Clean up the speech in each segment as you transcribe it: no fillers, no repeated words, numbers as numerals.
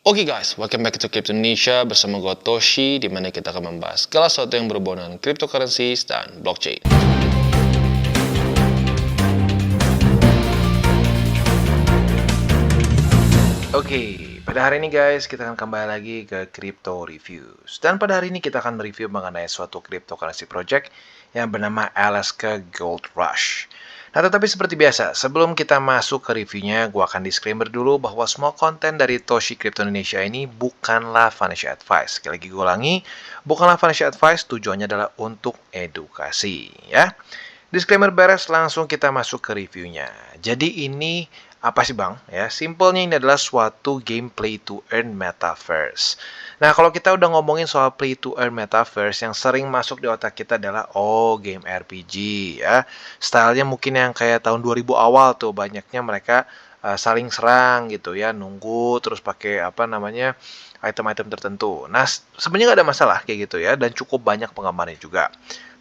Oke guys, welcome back to Crypto Indonesia bersama gue Toshi, di mana kita akan membahas segala sesuatu yang berhubungan dengan cryptocurrencies dan blockchain. Oke, pada hari ini guys, kita akan kembali lagi ke Crypto Reviews. Dan pada hari ini kita akan mereview mengenai suatu cryptocurrency project yang bernama Alaska Gold Rush. Nah, tetapi seperti biasa, sebelum kita masuk ke reviewnya, gue akan disclaimer dulu bahwa semua konten dari Toshi Crypto Indonesia ini bukanlah financial advice. Sekali lagi gue ulangi, bukanlah financial advice, tujuannya adalah untuk edukasi, ya. Disclaimer beres, langsung kita masuk ke reviewnya. Jadi ini apa sih bang? Ya, simpelnya ini adalah suatu game play to earn metaverse. Nah, kalau kita udah ngomongin soal play to earn metaverse, yang sering masuk di otak kita adalah game RPG ya. Stylenya mungkin yang kayak tahun 2000 awal tuh, banyaknya mereka saling serang gitu ya, nunggu terus pakai apa namanya item-item tertentu. Nah, sebenarnya nggak ada masalah kayak gitu ya, dan cukup banyak penggemarnya juga.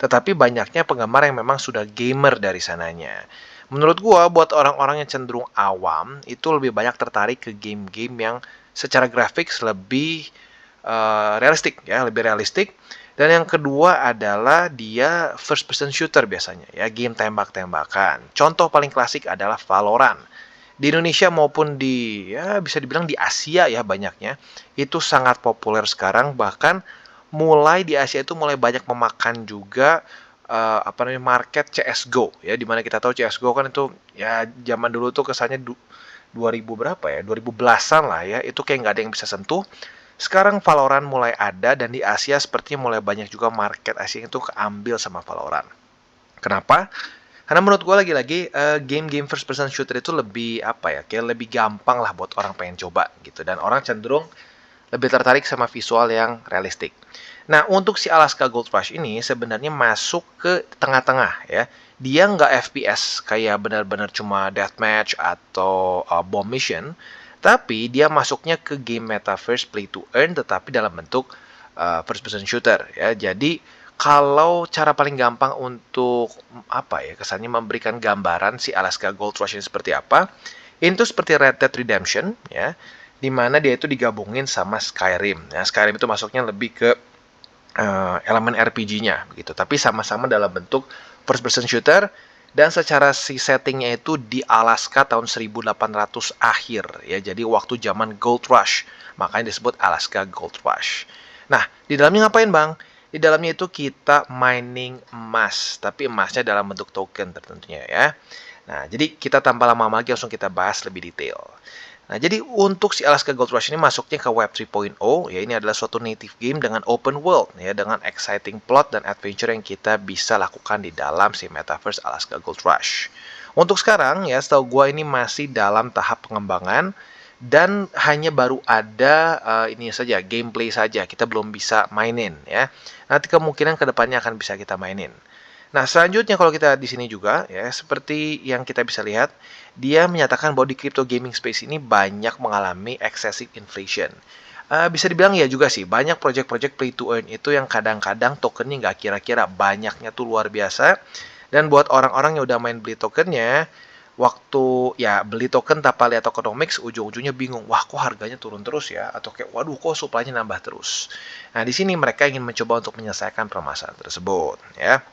Tetapi banyaknya penggemar yang memang sudah gamer dari sananya. Menurut gua, buat orang-orang yang cenderung awam, itu lebih banyak tertarik ke game-game yang secara grafik lebih realistik ya, lebih realistik. Dan yang kedua adalah dia first person shooter biasanya ya, game tembak-tembakan. Contoh paling klasik adalah Valorant. Di Indonesia maupun di ya bisa dibilang di Asia ya banyaknya, itu sangat populer sekarang, bahkan mulai di Asia itu mulai banyak memakan juga apa namanya market CS:GO ya, dimana kita tahu CS:GO kan itu ya zaman dulu tuh kesannya 2000 berapa ya, 2010-an lah ya, itu kayak nggak ada yang bisa sentuh. Sekarang Valorant mulai ada, dan di Asia sepertinya mulai banyak juga market Asia itu keambil sama Valorant. Kenapa? Karena menurut gue lagi-lagi game-game first person shooter itu lebih apa ya, kayak lebih gampang lah buat orang pengen coba gitu, dan orang cenderung lebih tertarik sama visual yang realistik. Nah, untuk si Alaska Gold Rush ini sebenarnya masuk ke tengah-tengah ya. Dia nggak FPS kayak benar-benar cuma deathmatch atau bomb mission, tapi dia masuknya ke game metaverse play to earn tetapi dalam bentuk first person shooter ya. Jadi kalau cara paling gampang untuk apa ya, kesannya memberikan gambaran si Alaska Gold Rush ini seperti apa, itu seperti Red Dead Redemption ya, di mana dia itu digabungin sama Skyrim. Nah, Skyrim itu masuknya lebih ke elemen RPG-nya begitu, tapi sama-sama dalam bentuk first person shooter, dan secara si settingnya itu di Alaska tahun 1800 akhir ya, jadi waktu zaman Gold Rush, makanya disebut Alaska Gold Rush. Nah, di dalamnya ngapain bang? Di dalamnya itu kita mining emas, tapi emasnya dalam bentuk token tertentunya ya. Nah, jadi kita tanpa lama-lama lagi langsung kita bahas lebih detail. Nah, jadi untuk si Alaska Gold Rush ini masuknya ke Web 3.0, ya ini adalah suatu native game dengan open world, ya dengan exciting plot dan adventure yang kita bisa lakukan di dalam si Metaverse Alaska Gold Rush. Untuk sekarang, ya setahu gua ini masih dalam tahap pengembangan, dan hanya baru ada ini saja, gameplay saja, kita belum bisa mainin ya. Nanti kemungkinan kedepannya akan bisa kita mainin. Nah, selanjutnya kalau kita di sini juga ya, seperti yang kita bisa lihat, dia menyatakan bahwa di crypto gaming space ini banyak mengalami excessive inflation. Bisa dibilang ya juga sih, banyak project-project play to earn itu yang kadang-kadang tokennya nggak kira-kira, banyaknya tuh luar biasa. Dan buat orang-orang yang udah main beli tokennya, waktu ya beli token tanpa lihat tokenomics, ujung-ujungnya bingung, wah kok harganya turun terus ya, atau kayak waduh kok supply-nya nambah terus. Nah, di sini mereka ingin mencoba untuk menyelesaikan permasalahan tersebut ya.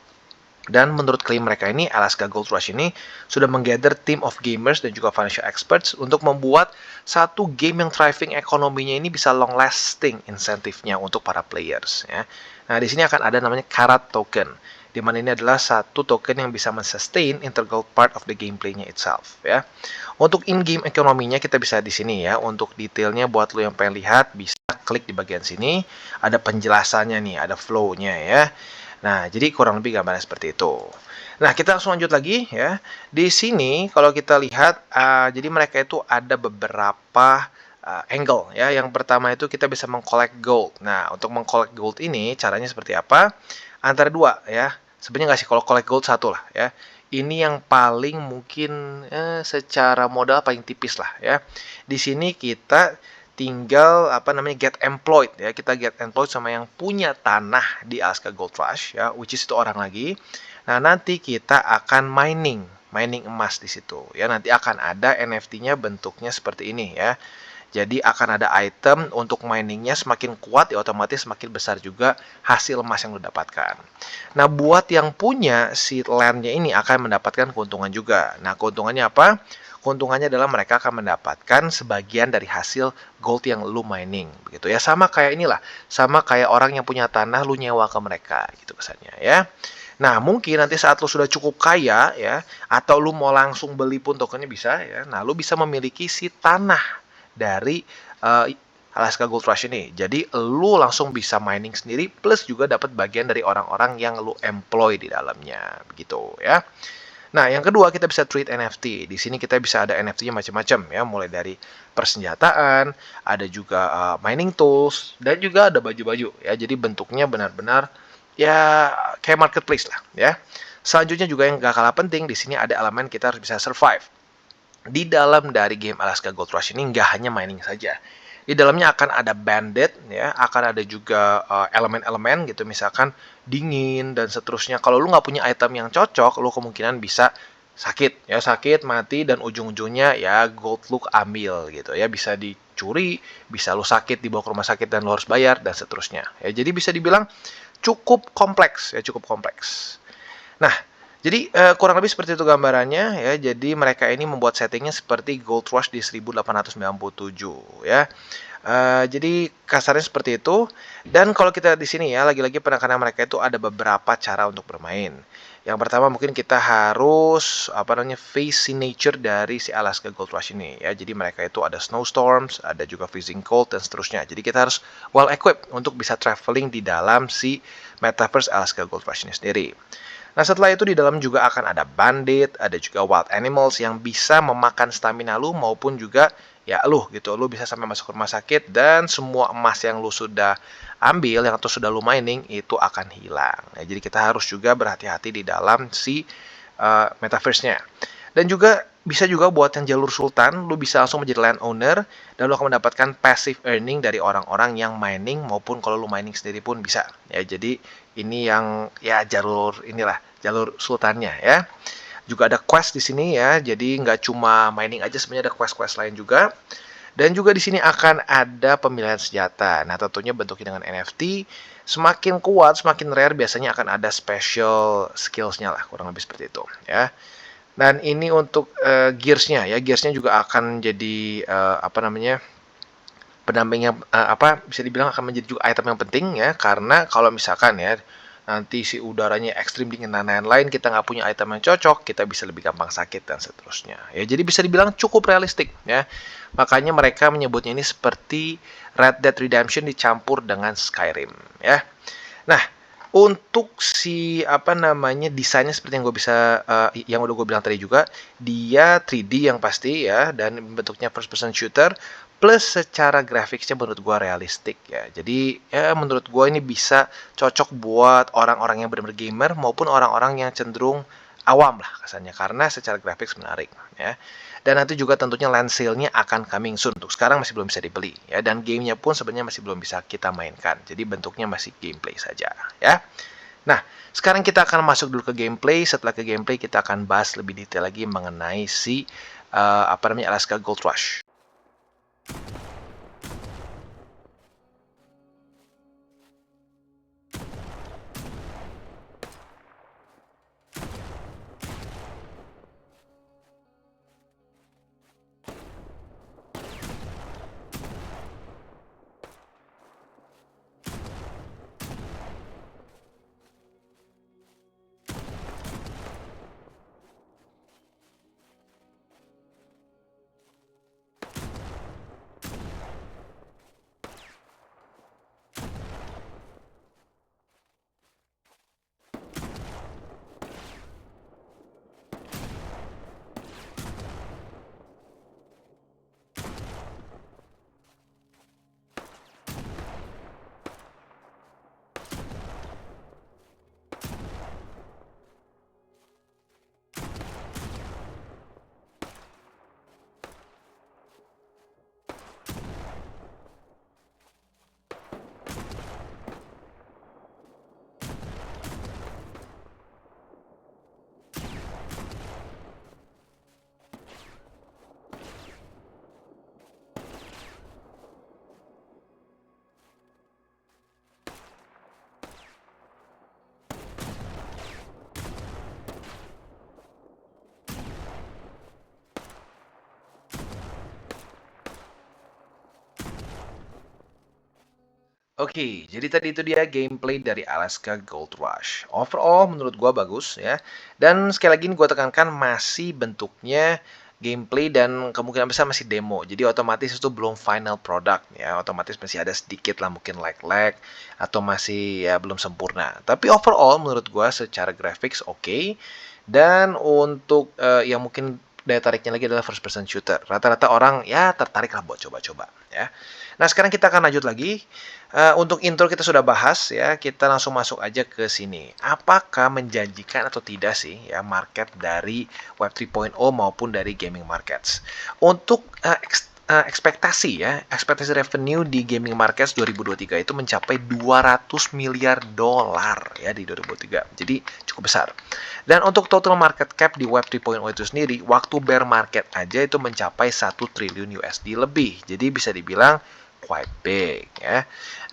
Dan menurut klaim mereka ini, Alaska Gold Rush ini sudah menggather team of gamers dan juga financial experts untuk membuat satu game yang thriving ekonominya ini bisa long lasting insentifnya untuk para players ya. Nah, di sini akan ada namanya Karat token, di mana ini adalah satu token yang bisa men-sustain integral part of the gameplay-nya itself ya. Untuk in-game ekonominya kita bisa di sini ya. Untuk detailnya buat lo yang pengen lihat bisa klik di bagian sini, ada penjelasannya nih, ada flow-nya ya. Nah, jadi kurang lebih gambarnya seperti itu. Nah, kita langsung lanjut lagi ya. Di sini kalau kita lihat, jadi mereka itu ada beberapa angle ya. Yang pertama itu kita bisa mengkolek gold. Nah, untuk mengkolek gold ini caranya seperti apa? Antara dua ya. Sebenarnya nggak sih, kalau collect gold satu lah ya. Ini yang paling mungkin secara modal paling tipis lah ya. Di sini kita tinggal apa namanya get employed ya, kita get employed sama yang punya tanah di Alaska Gold Rush ya, which is itu orang lagi. Nah, nanti kita akan mining emas di situ ya, nanti akan ada NFT-nya bentuknya seperti ini ya. Jadi akan ada item untuk miningnya semakin kuat ya otomatis semakin besar juga hasil emas yang lo dapatkan. Nah buat yang punya si landnya ini akan mendapatkan keuntungan juga. Nah keuntungannya apa? Keuntungannya adalah mereka akan mendapatkan sebagian dari hasil gold yang lu mining begitu ya. Sama kayak inilah, sama kayak orang yang punya tanah lu nyewa ke mereka gitu kesannya ya. Nah, mungkin nanti saat lu sudah cukup kaya ya, atau lu mau langsung beli pun tokennya bisa ya. Nah, lu bisa memiliki si tanah dari uh, Alaska Gold Rush ini. Jadi, lu langsung bisa mining sendiri plus juga dapat bagian dari orang-orang yang lu employ di dalamnya, begitu ya. Nah, yang kedua kita bisa trade NFT. Di sini kita bisa ada NFT-nya macam-macam ya, mulai dari persenjataan, ada juga mining tools dan juga ada baju-baju ya. Jadi bentuknya benar-benar ya kayak marketplace lah ya. Selanjutnya juga yang gak kalah penting di sini ada elemen kita harus bisa survive. Di dalam dari game Alaska Gold Rush ini nggak hanya mining saja. Di dalamnya akan ada bandit ya, akan ada juga elemen-elemen gitu misalkan dingin dan seterusnya. Kalau lu nggak punya item yang cocok, lu kemungkinan bisa sakit ya, sakit, mati dan ujung-ujungnya ya gold lu ambil gitu ya, bisa dicuri, bisa lu sakit dibawa ke rumah sakit dan lu harus bayar dan seterusnya. Ya, jadi bisa dibilang cukup kompleks ya, cukup kompleks. Nah, jadi kurang lebih seperti itu gambarannya ya. Jadi mereka ini membuat settingnya seperti Gold Rush di 1897 ya. Jadi kasarnya seperti itu. Dan kalau kita di sini ya, lagi-lagi penekanan mereka itu ada beberapa cara untuk bermain. Yang pertama mungkin kita harus face nature dari si Alaska Gold Rush ini ya. Jadi mereka itu ada snowstorms, ada juga freezing cold dan seterusnya. Jadi kita harus well equipped untuk bisa traveling di dalam si Metaverse Alaska Gold Rush ini sendiri. Nah, setelah itu di dalam juga akan ada bandit, ada juga wild animals yang bisa memakan stamina lu maupun juga ya lu gitu. Lu bisa sampai masuk rumah sakit dan semua emas yang lu sudah ambil yang atau sudah lu mining itu akan hilang. Ya, jadi kita harus juga berhati-hati di dalam si metaverse-nya. Dan juga bisa juga buat yang jalur sultan, lu bisa langsung menjadi landowner dan lu akan mendapatkan passive earning dari orang-orang yang mining maupun kalau lu mining sendiri pun bisa. Ya, jadi ini yang ya jalur inilah, jalur sultannya ya. Juga ada quest di sini ya. Jadi nggak cuma mining aja, sebenarnya ada quest-quest lain juga. Dan juga di sini akan ada pemilihan senjata. Nah, tentunya bentuknya dengan NFT. Semakin kuat, semakin rare biasanya akan ada special skills-nya lah, kurang lebih seperti itu ya. Dan ini untuk gearsnya ya, gearsnya juga akan jadi pendamping yang bisa dibilang akan menjadi juga item yang penting ya, karena kalau misalkan ya nanti si udaranya ekstrim dingin dan lain-lain, kita nggak punya item yang cocok, kita bisa lebih gampang sakit dan seterusnya. Ya, jadi bisa dibilang cukup realistik ya. Makanya mereka menyebutnya ini seperti Red Dead Redemption dicampur dengan Skyrim ya. Nah, untuk si desainnya seperti yang gue bisa yang udah gue bilang tadi juga, dia 3D yang pasti ya dan bentuknya first person shooter plus secara grafiknya menurut gue realistik ya. Jadi ya menurut gue ini bisa cocok buat orang-orang yang benar-benar gamer maupun orang-orang yang cenderung awam lah kesannya karena secara grafik menarik ya. Dan nanti juga tentunya land sale-nya akan coming soon. Untuk sekarang masih belum bisa dibeli ya, dan gamenya pun sebenarnya masih belum bisa kita mainkan. Jadi bentuknya masih gameplay saja ya. Nah, sekarang kita akan masuk dulu ke gameplay. Setelah ke gameplay kita akan bahas lebih detail lagi mengenai si Alaska Gold Rush. Oke, jadi tadi itu dia gameplay dari Alaska Gold Rush. Overall menurut gua bagus ya. Dan sekali lagi ini gua tekankan masih bentuknya gameplay dan kemungkinan besar masih demo. Jadi otomatis itu belum final product ya. Otomatis masih ada sedikit lah mungkin lag-lag atau masih ya belum sempurna. Tapi overall menurut gua secara graphics oke. Dan untuk yang mungkin daya tariknya lagi adalah first person shooter. Rata-rata orang ya tertarik lah buat coba-coba ya. Nah, sekarang kita akan lanjut lagi. Untuk intro kita sudah bahas ya, kita langsung masuk aja ke sini. Apakah menjanjikan atau tidak sih ya market dari Web 3.0 maupun dari gaming markets? Untuk ekspektasi ya, ekspektasi revenue di gaming markets 2023 itu mencapai 200 miliar dolar ya di 2023. Jadi cukup besar. Dan untuk total market cap di Web 3.0 itu sendiri, waktu bear market aja itu mencapai 1 triliun USD lebih. Jadi bisa dibilang quite big ya.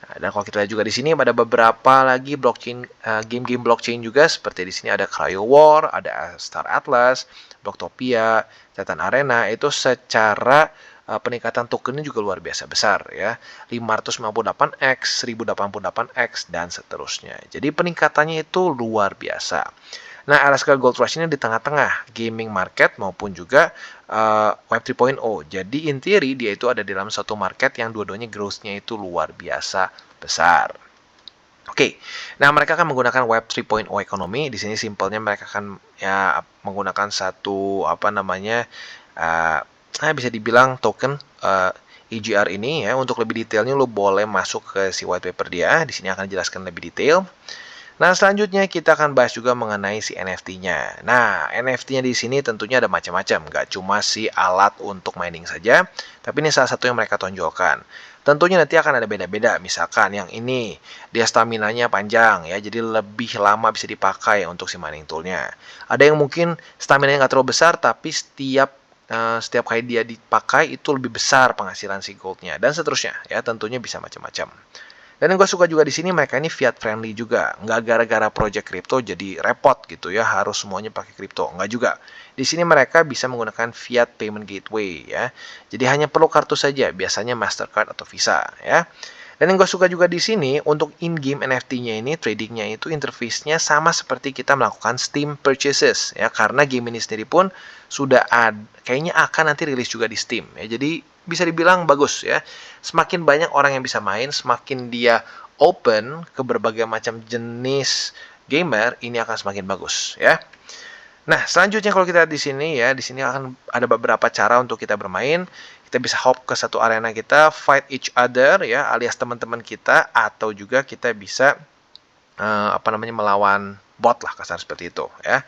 Nah, dan kalau kita lihat juga di sini ada beberapa lagi blockchain game-game blockchain juga seperti di sini ada Cryo War, ada Star Atlas, Blocktopia, Titan Arena itu secara peningkatan tokennya juga luar biasa besar ya. 558x, 1088x dan seterusnya. Jadi peningkatannya itu luar biasa. Nah, Alaska Gold Rush ini di tengah-tengah gaming market maupun juga Web 3.0. Jadi in theory dia itu ada di dalam satu market yang dua-duanya growth-nya itu luar biasa besar. Oke, nah mereka akan menggunakan Web 3.0 ekonomi. Di sini simpelnya mereka akan ya menggunakan satu apa namanya bisa dibilang token EGR ini ya. Untuk lebih detailnya lo boleh masuk ke si white paper dia. Di sini akan dijelaskan lebih detail. Nah, selanjutnya kita akan bahas juga mengenai si NFT-nya. Nah, NFT-nya di sini tentunya ada macam-macam, nggak cuma si alat untuk mining saja, tapi ini salah satu yang mereka tonjolkan. Tentunya nanti akan ada beda-beda, misalkan yang ini, dia stamina-nya panjang ya, jadi lebih lama bisa dipakai untuk si mining tool-nya. Ada yang mungkin stamina-nya nggak terlalu besar, tapi setiap kali dia dipakai itu lebih besar penghasilan si gold-nya, dan seterusnya ya, tentunya bisa macam-macam. Dan yang gue suka juga di sini mereka ini fiat friendly juga, nggak gara-gara project crypto jadi repot gitu ya harus semuanya pakai crypto, nggak juga. Di sini mereka bisa menggunakan fiat payment gateway ya, jadi hanya perlu kartu saja, biasanya Mastercard atau Visa ya. Dan yang gue suka juga di sini untuk in-game NFT-nya ini tradingnya itu interface-nya sama seperti kita melakukan Steam purchases ya, karena game ini sendiri pun sudah kayaknya akan nanti rilis juga di Steam ya. Jadi bisa dibilang bagus ya. Semakin banyak orang yang bisa main, semakin dia open ke berbagai macam jenis gamer, ini akan semakin bagus ya. Nah, selanjutnya kalau kita lihat di sini ya, di sini akan ada beberapa cara untuk kita bermain. Kita bisa hop ke satu arena kita, fight each other ya, alias teman-teman kita, atau juga kita bisa melawan bot lah kasar seperti itu ya.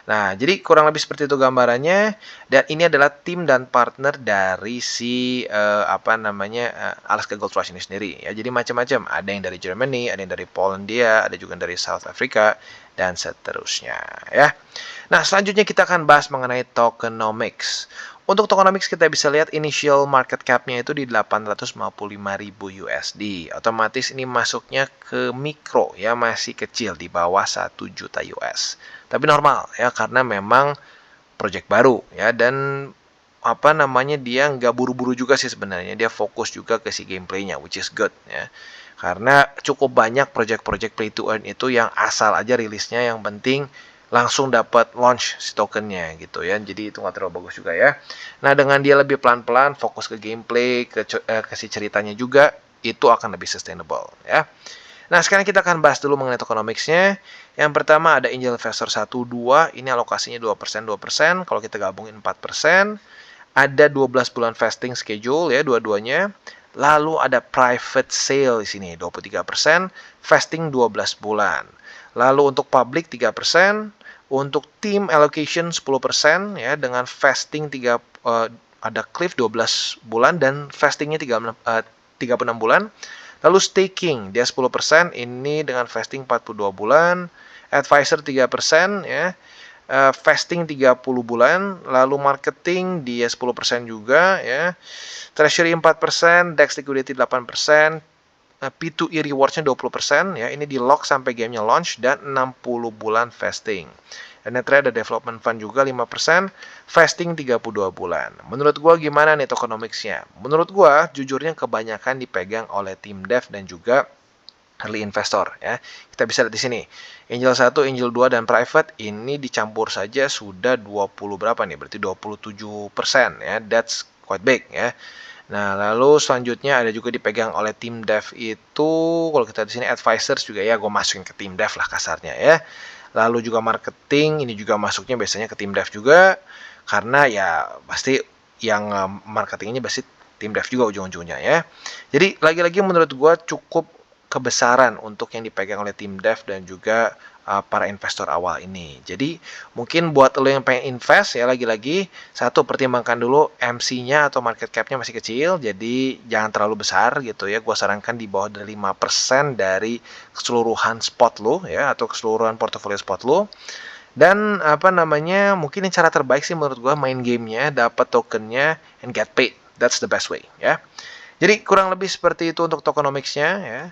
Nah, jadi kurang lebih seperti itu gambarannya. Dan ini adalah tim dan partner dari si Alaska Gold Rush ini sendiri. Ya, jadi macam-macam. Ada yang dari Germany, ada yang dari Polandia, ada juga dari South Africa dan seterusnya. Ya. Nah, selanjutnya kita akan bahas mengenai tokenomics. Untuk tokenomics kita bisa lihat initial market cap-nya itu di 855.000 USD. Otomatis ini masuknya ke mikro ya, masih kecil di bawah 1 juta US. Tapi normal ya karena memang project baru ya, dan dia nggak buru-buru juga sih sebenarnya. Dia fokus juga ke si gameplaynya, which is good ya. Karena cukup banyak project-project play to earn itu yang asal aja rilisnya, yang penting langsung dapat launch si tokennya gitu ya. Jadi itu nggak terlalu bagus juga ya. Nah, dengan dia lebih pelan-pelan fokus ke gameplay, ke si ceritanya juga, itu akan lebih sustainable ya. Nah, sekarang kita akan bahas dulu mengenai tokenomics-nya. Yang pertama ada Angel Investor 1, 2. Ini alokasinya 2%, 2%. Kalau kita gabungin 4%. Ada 12 bulan vesting schedule ya dua-duanya. Lalu ada private sale di sini 23%, vesting 12 bulan. Lalu untuk public 3%, untuk team allocation 10% ya dengan vesting ada cliff 12 bulan dan vestingnya 36 bulan. Lalu staking dia 10%, ini dengan vesting 42 bulan. Advisor 3% ya. Vesting 30 bulan, lalu marketing dia 10% juga ya. Treasury 4%, DEX liquidity 8%, P2E rewards-nya 20% ya. Ini di lock sampai gamenya launch dan 60 bulan vesting. Dan yang terakhir ada development fund juga 5%, vesting 32 bulan. Menurut gua gimana nih tokenomicsnya? Menurut gua jujurnya kebanyakan dipegang oleh tim dev dan juga early investor ya. Kita bisa lihat di sini. Angel 1, Angel 2 dan private ini dicampur saja sudah 20 berapa nih? Berarti 27% ya. That's quite big ya. Nah, lalu selanjutnya ada juga dipegang oleh tim dev itu, kalau kita di sini advisors juga ya, gue masukin ke tim dev lah kasarnya ya. Lalu juga marketing, ini juga masuknya biasanya ke tim dev juga, karena ya pasti yang marketing ini pasti tim dev juga ujung-ujungnya ya. Jadi lagi-lagi menurut gue cukup kebesaran untuk yang dipegang oleh tim dev dan juga para investor awal ini. Jadi mungkin buat lo yang pengen invest ya lagi-lagi satu pertimbangkan dulu MC-nya atau market cap-nya masih kecil, jadi jangan terlalu besar gitu ya. Gua sarankan di bawah dari 5% dari keseluruhan spot lo ya atau keseluruhan portofolio spot lo. Dan apa namanya? Mungkin yang cara terbaik sih menurut gua main gamenya, dapat tokennya and get paid. That's the best way ya. Jadi kurang lebih seperti itu untuk tokenomics-nya ya.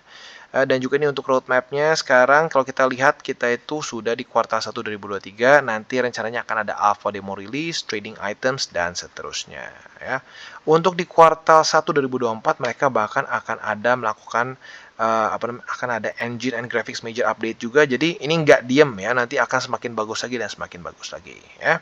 Dan juga ini untuk roadmap-nya sekarang kalau kita lihat kita itu sudah di kuartal 1 2023, nanti rencananya akan ada alpha demo release, trading items dan seterusnya ya. Untuk di kuartal 1 2024 mereka bahkan akan ada melakukan akan ada engine and graphics major update juga. Jadi ini nggak diem ya, nanti akan semakin bagus lagi dan semakin bagus lagi ya.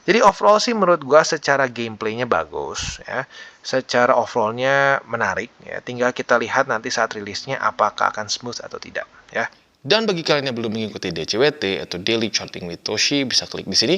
Jadi overall sih menurut gua secara gameplaynya bagus ya, secara overallnya menarik ya. Tinggal kita lihat nanti saat rilisnya apakah akan smooth atau tidak ya. Dan bagi kalian yang belum mengikuti DCWT atau Daily Charting with Toshi, bisa klik di sini,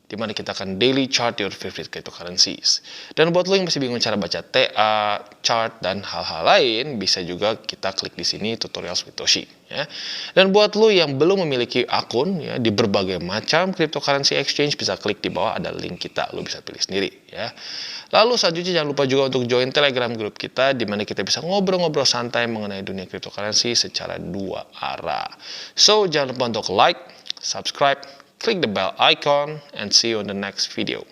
di mana kita akan daily chart your favorite cryptocurrencies. Dan buat lo yang masih bingung cara baca TA, chart, dan hal-hal lain, bisa juga kita klik di sini tutorials with Toshi. Ya. Dan buat lo yang belum memiliki akun ya, di berbagai macam cryptocurrency exchange, bisa klik di bawah ada link kita, lo bisa pilih sendiri. Ya. Lalu selanjutnya jangan lupa juga untuk join Telegram group kita, di mana kita bisa ngobrol-ngobrol santai mengenai dunia cryptocurrency secara dua arah. So jangan lupa untuk like, subscribe, click the bell icon, and see you on the next video.